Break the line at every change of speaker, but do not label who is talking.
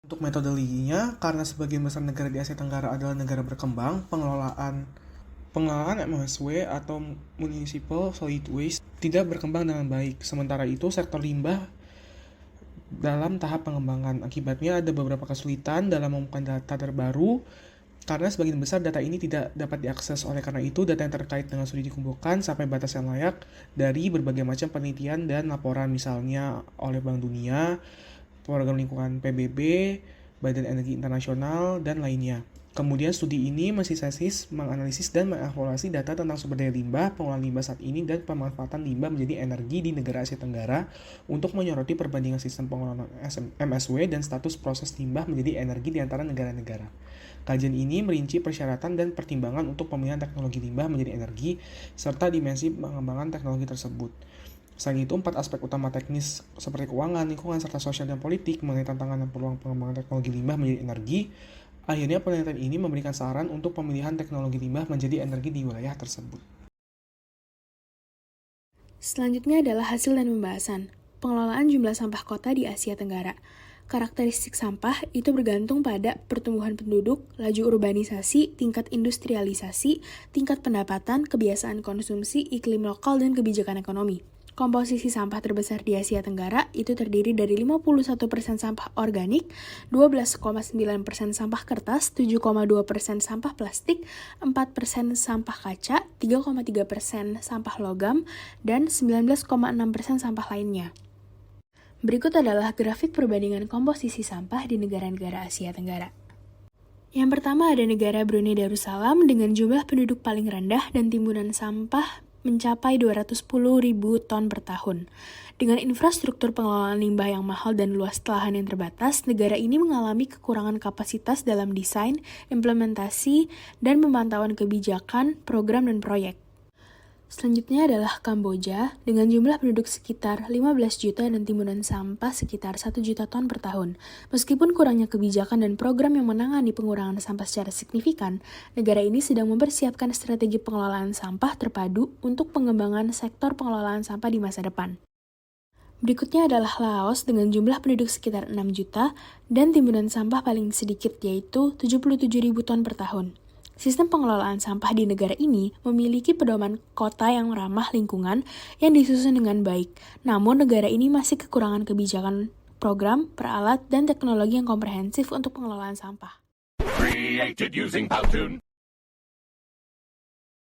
Untuk metodologinya, karena sebagian besar negara di Asia Tenggara adalah negara berkembang, pengelolaan MSW atau Municipal Solid Waste tidak berkembang dengan baik. Sementara itu, sektor limbah dalam tahap pengembangan. Akibatnya ada beberapa kesulitan dalam menemukan data terbaru karena sebagian besar data ini tidak dapat diakses. Oleh karena itu, data yang terkait dengan studi dikumpulkan sampai batas yang layak dari berbagai macam penelitian dan laporan, misalnya oleh Bank Dunia, Program Lingkungan PBB, Badan Energi Internasional, dan lainnya. Kemudian studi ini menganalisis dan mengevaluasi data tentang sumber daya limbah, pengolahan limbah saat ini, dan pemanfaatan limbah menjadi energi di negara Asia Tenggara untuk menyoroti perbandingan sistem pengelolaan MSW dan status proses limbah menjadi energi di antara negara-negara. Kajian ini merinci persyaratan dan pertimbangan untuk pemilihan teknologi limbah menjadi energi, serta dimensi pengembangan teknologi tersebut. Selain itu, 4 aspek utama teknis seperti keuangan, lingkungan, serta sosial dan politik mengenai tantangan dan peluang pengembangan teknologi limbah menjadi energi. Akhirnya, penelitian ini memberikan saran untuk pemilihan teknologi limbah menjadi energi di wilayah tersebut.
Selanjutnya adalah hasil dan pembahasan. Pengelolaan jumlah sampah kota di Asia Tenggara. Karakteristik sampah itu bergantung pada pertumbuhan penduduk, laju urbanisasi, tingkat industrialisasi, tingkat pendapatan, kebiasaan konsumsi, iklim lokal, dan kebijakan ekonomi. Komposisi sampah terbesar di Asia Tenggara itu terdiri dari 51% sampah organik, 12,9% sampah kertas, 7,2% sampah plastik, 4% sampah kaca, 3,3% sampah logam, dan 19,6% sampah lainnya. Berikut adalah grafik perbandingan komposisi sampah di negara-negara Asia Tenggara. Yang pertama ada negara Brunei Darussalam dengan jumlah penduduk paling rendah dan timbunan sampah mencapai 210.000 ton per tahun. Dengan infrastruktur pengelolaan limbah yang mahal dan luas lahan yang terbatas, negara ini mengalami kekurangan kapasitas dalam desain, implementasi, dan pemantauan kebijakan, program, dan proyek. Selanjutnya adalah Kamboja, dengan jumlah penduduk sekitar 15 juta dan timbunan sampah sekitar 1 juta ton per tahun. Meskipun kurangnya kebijakan dan program yang menangani pengurangan sampah secara signifikan, negara ini sedang mempersiapkan strategi pengelolaan sampah terpadu untuk pengembangan sektor pengelolaan sampah di masa depan. Berikutnya adalah Laos dengan jumlah penduduk sekitar 6 juta dan timbunan sampah paling sedikit yaitu 77.000 ton per tahun. Sistem pengelolaan sampah di negara ini memiliki pedoman kota yang ramah lingkungan yang disusun dengan baik. Namun negara ini masih kekurangan kebijakan, program, peralat, dan teknologi yang komprehensif untuk pengelolaan sampah.
Created using Powtoon.